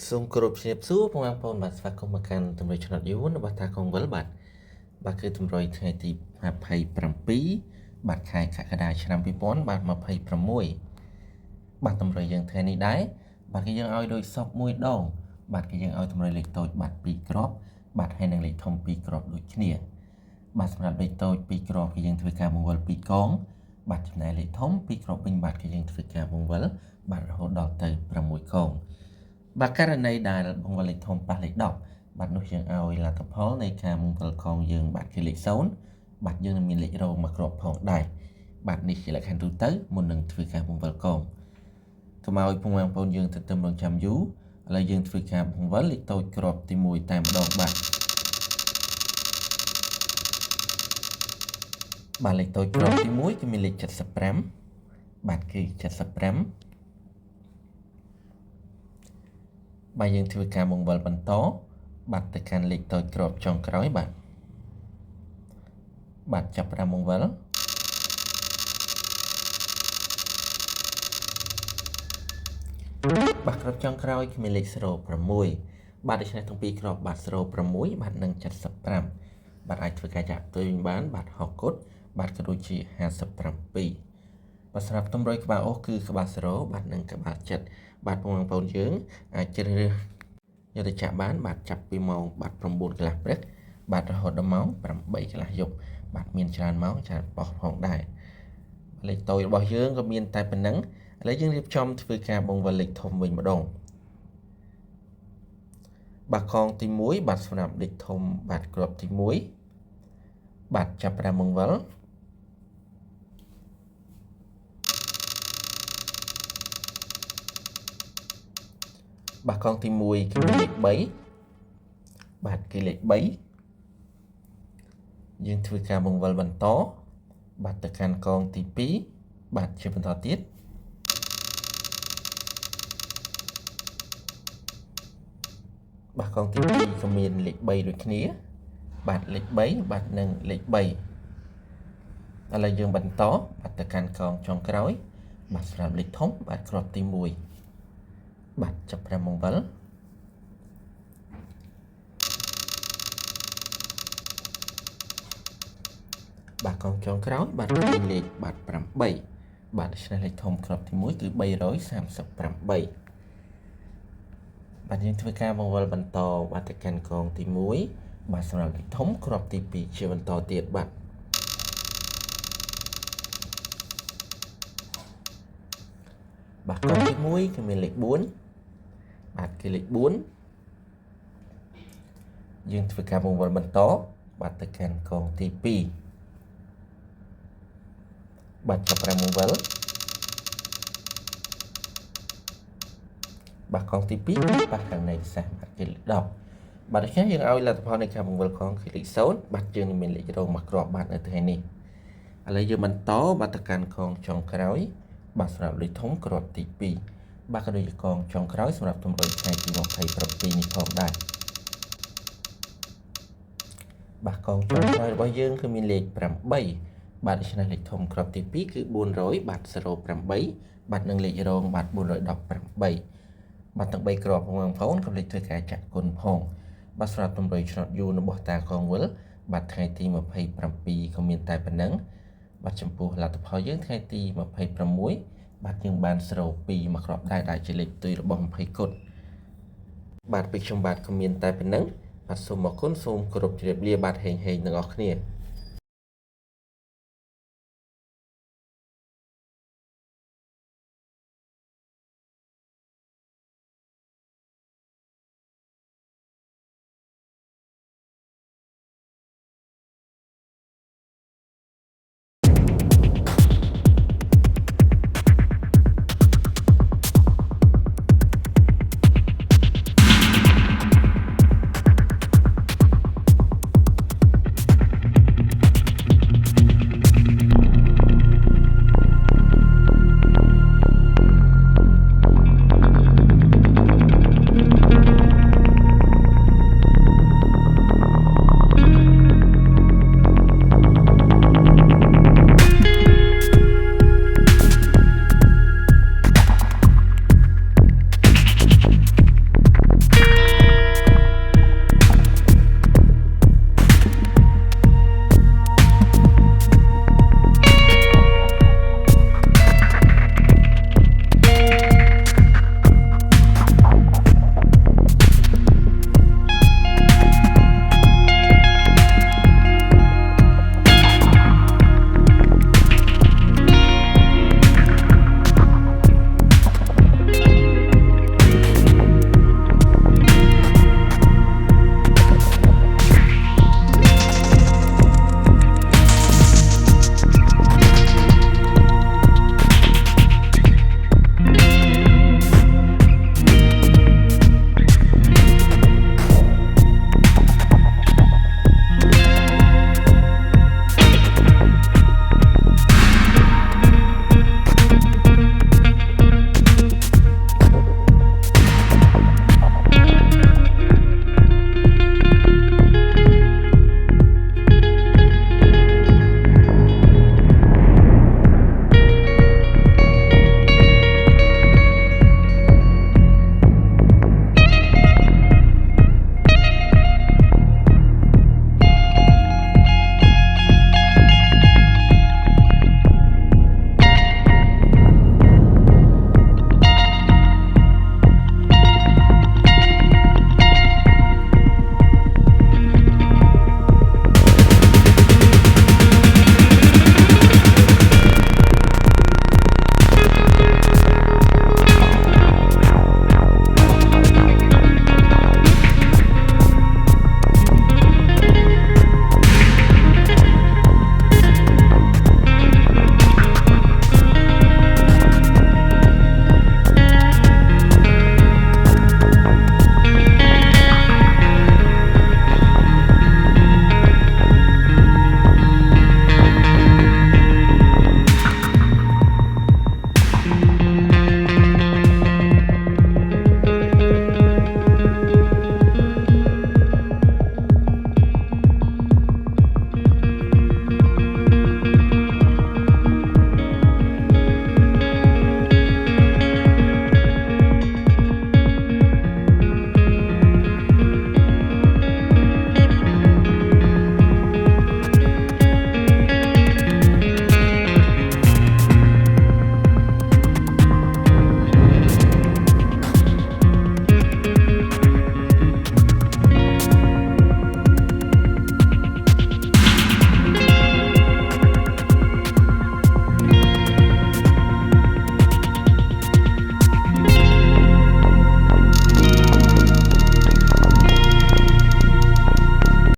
សូមគោរពជំរាបសួរបងប្អូនបាទស្វាគមន៍មកកាន់តម្រុយឆ្នោតយួនរបស់តាកងវិលបាទគឺតម្រុយថ្ងៃទី27បាទខែកក្កដាឆ្នាំ2026បាទតម្រុយយើងថ្ងៃនេះដែរបាទគឺយើងឲ្យដូចសពមួយដងបាទគឺយើងឲ្យតម្រុយលេខតូចបាទ2គ្រាប់បាទហើយនឹងលេខធំ2គ្រាប់ដូចគ្នាបាទសម្រាប់លេខតូច2គ្រាប់គឺយើងធ្វើការបង្វិល2កងបាទចំណែកលេខធំ2គ្រាប់វិញបាទគឺយើងធ្វើការបង្វិលបាទរហូតដល់ទៅ6កងបាទករណីដែលបង្វិលលេខធំប៉ះលេខ10បាទនោះយើងឲ្យលទ្ធផលនៃការបង្វិលកងយើងបាទគឺលេខ0បាទយើងនឹងមានលេខរងមួយគ្រាប់ផងដែរបាទនេះជាលក្ខខណ្ឌទូទៅមុននឹងធ្វើការបង្វិលកងកុំឲ្យបងប្អូនយើងទៅរងចាំយូរឥឡូវយើងធ្វើការបង្វិលលេខតូចគ្រាប់ទី1តែម្ដងបាទលេខតូចគ្រាប់ទី1គឺមានលេខ75បាទគឺ75បាទយើងធ្វើការបង្វិលបន្តបាទទៅកាន់លេខតូចគ្រាប់ចុងក្រោយបាទចាប់ផ្ដើមបង្វិលបាទគ្រាប់ចុងក្រោយគឺមានលេខ06បាទដូច្នេះទាំងពីរគ្រាប់បាទ06បាទនិង75បាទអាចធ្វើការចាក់ផ្ទុយវិញបានបាទ60គុតបាទក៏ដូចជា57បាទសម្រាប់តម្រុយក្បាលអុសគឺក្បាល0បាទនិងក្បាល7បាទបងប្អូនយើងអាចជ្រើសរើសយកទៅចាក់បានបាទចាប់ពីម៉ោងបាទ9កន្លះព្រឹកបាទរហូតដល់ម៉ោង8កន្លះយប់បាទមានច្រើនម៉ោងច្រើនប៉ុស្តិ៍ផងដែរលេខតូចរបស់យើងក៏មានតែប៉ុណ្្នឹងឥឡូវយើងរៀបចំធ្វើការបង្វិលលេខធំវិញម្ដងបាទកងទី1បាទសម្រាប់លេខធំបាទគ្រាប់ទី1បាទចាប់ផ្ដើមបង្វិលបាទកងទី1គឺលេខ3បាទគឺលេខ3យើងធ្វើការបង្វិលបន្តបាទទៅកាន់កងទី2បាទជាបន្តទៀតបាទកងទី2ក៏មានលេខ3ដូចគ្នាបាទលេខ3បាទនិងលេខ3ឥឡូវយើងបន្តបាទទៅកាន់កងចុងក្រោយបាទសម្រាប់លេខធំបាទគ្រាប់ទី1បាទចាប់ផ្ដើមបង្វិលបាទកងចុងក្រោយបាទមានលេខបាទ8បាទដូច្នេះលេខធំគ្រាប់ទី1គឺ338បាទយើងធ្វើការបង្វិលបន្តបាទទៅកាន់កងទី1បាទសម្រាប់លេខធំគ្រាប់ទី2ជាបន្តទៀតបាទបាទកងទី1គឺមានលេខ4បាទគឺលេខ4យើងធ្វើការបង្វិលបន្តបាទទៅកាន់កងទី2បាទចាប់ផ្ដើមបង្វិលបាទកងទី2បាទខាងនៃខ្សែបាទគឺលេខ10បាទដូច្នេះយើងឲ្យលទ្ធផលនៃការបង្វិលកងគឺលេខ0បាទយើងមានលេខរងមួយគ្រាប់បាទនៅថ្ងៃនេះឥឡូវយើងបន្តបាទទៅកាន់កងចុងក្រោយបាទសម្រាប់លេខធំគ្រាប់ទី2បាទក៏ដូចជាកងចុងក្រោយសម្រាប់តម្រុយថ្ងៃទី27នេះផងដែរបាទកងចុងក្រោយរបស់យើងគឺមានលេខ8បាទដូច្នេះលេខធំគ្រាប់ទី2គឺ400បាទ08បាទនិងលេខរងបាទ418បាទទាំង3គ្រាប់បងប្អូនកុំភ្លេចធ្វើការចាក់គុណផងបាទសម្រាប់តម្រុយឆ្នោតយួនរបស់តាកងវិលបាទថ្ងៃទី27ក៏មានតែប៉ុណ្ណឹងបាទចំពោះលទ្ធផលយើងថ្ងៃទី26បាទយើងបាន02មួយគ្រាប់ដែរដែលជាលេខផ្ទុយរបស់20គុតបាទពីខ្ញុំបាទក៏មានតែប៉ុណ្ណឹងបាទសូមអរគុណសូមគោរពជម្រាបលាបាទហេងទាំងអស់គ្នា